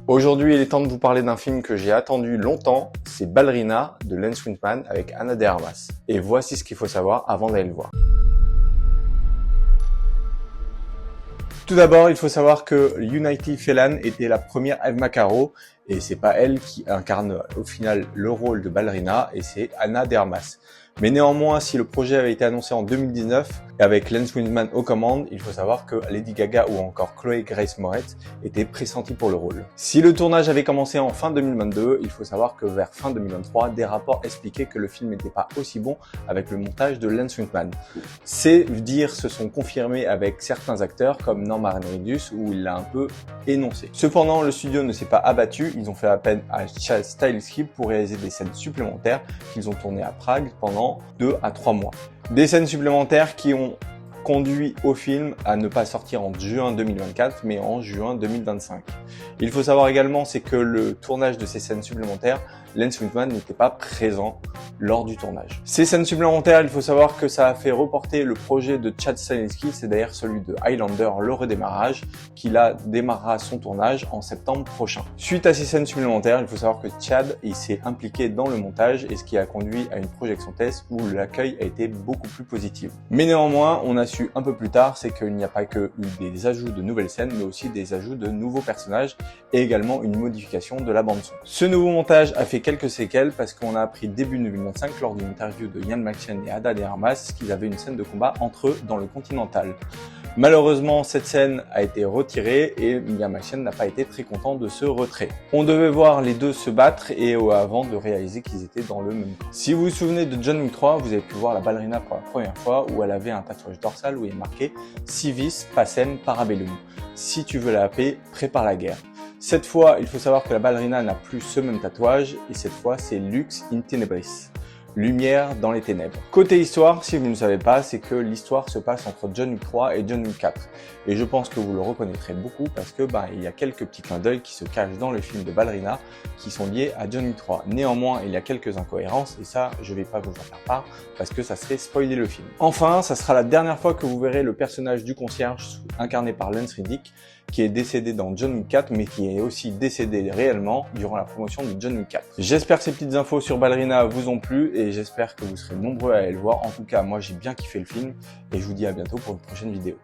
Aujourd'hui, il est temps de vous parler d'un film que j'ai attendu longtemps, c'est Ballerina de Lance Wittmann avec Ana de Armas. Et voici ce qu'il faut savoir avant d'aller le voir. Tout d'abord, il faut savoir que United Phelan était la première Eve McCarroll et c'est pas elle qui incarne au final le rôle de Ballerina et c'est Ana de Armas. Mais néanmoins, si le projet avait été annoncé en 2019 et avec Lance Wittmann aux commandes, il faut savoir que Lady Gaga ou encore Chloé Grace Moretz étaient pressenties pour le rôle. Si le tournage avait commencé en fin 2022, il faut savoir que vers fin 2023, des rapports expliquaient que le film n'était pas aussi bon avec le montage de Lance Wittmann. Ces dires se sont confirmés avec certains acteurs comme Norman Reedus où il l'a un peu énoncé. Cependant, le studio ne s'est pas abattu, ils ont fait appel à Chad Stahelski pour réaliser des scènes supplémentaires qu'ils ont tournées à Prague pendant 2 à 3 mois. Des scènes supplémentaires qui ont conduit au film à ne pas sortir en juin 2024 mais en juin 2025. Il faut savoir également c'est que le tournage de ces scènes supplémentaires, Lance Wittmann n'était pas présent lors du tournage. Ces scènes supplémentaires, il faut savoir que ça a fait reporter le projet de Chad Stahelski, c'est d'ailleurs celui de Highlander, le redémarrage, qui là démarrera son tournage en septembre prochain. Suite à ces scènes supplémentaires, il faut savoir que Chad il s'est impliqué dans le montage et ce qui a conduit à une projection test où l'accueil a été beaucoup plus positif. Mais néanmoins, on a su un peu plus tard, c'est qu'il n'y a pas que eu des ajouts de nouvelles scènes, mais aussi des ajouts de nouveaux personnages et également une modification de la bande son. Ce nouveau montage a fait quelques séquelles parce qu'on a appris début 2025 lors d'une interview de Ian McShane et Ana de Armas qu'ils avaient une scène de combat entre eux dans le Continental. Malheureusement, cette scène a été retirée et Ian McShane n'a pas été très content de ce retrait. On devait voir les deux se battre et avant de réaliser qu'ils étaient dans le même camp. Si vous vous souvenez de John Wick 3, vous avez pu voir la ballerina pour la première fois où elle avait un tatouage dorsal où il est marqué « Civis pacem parabellum ». Si tu veux la paix, prépare la guerre. Cette fois, il faut savoir que la ballerina n'a plus ce même tatouage et cette fois c'est Lux in Tenebris. Lumière dans les ténèbres. Côté histoire, si vous ne savez pas, c'est que l'histoire se passe entre John Wick 3 et John Wick 4. Et je pense que vous le reconnaîtrez beaucoup parce que il y a quelques petits clins d'œil qui se cachent dans le film de Ballerina qui sont liés à John Wick 3. Néanmoins, il y a quelques incohérences et ça, je vais pas vous en faire part parce que ça serait spoiler le film. Enfin, ça sera la dernière fois que vous verrez le personnage du concierge incarné par Lance Reddick qui est décédé dans John Wick 4 mais qui est aussi décédé réellement durant la promotion de John Wick 4. J'espère que ces petites infos sur Ballerina vous ont plu et j'espère que vous serez nombreux à aller le voir. En tout cas, moi j'ai bien kiffé le film et je vous dis à bientôt pour une prochaine vidéo.